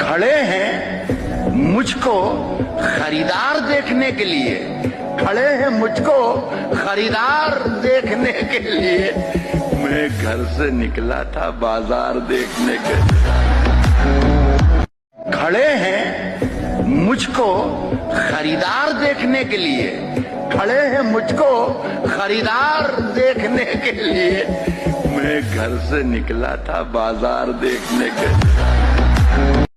खड़े हैं मुझको खरीदार देखने के लिए, खड़े हैं मुझको खरीदार देखने के लिए। मैं घर से निकला था बाजार देखने के। खड़े हैं मुझको खरीदार देखने के लिए, खड़े हैं मुझको खरीदार देखने के लिए। मैं घर से निकला था बाजार देखने के।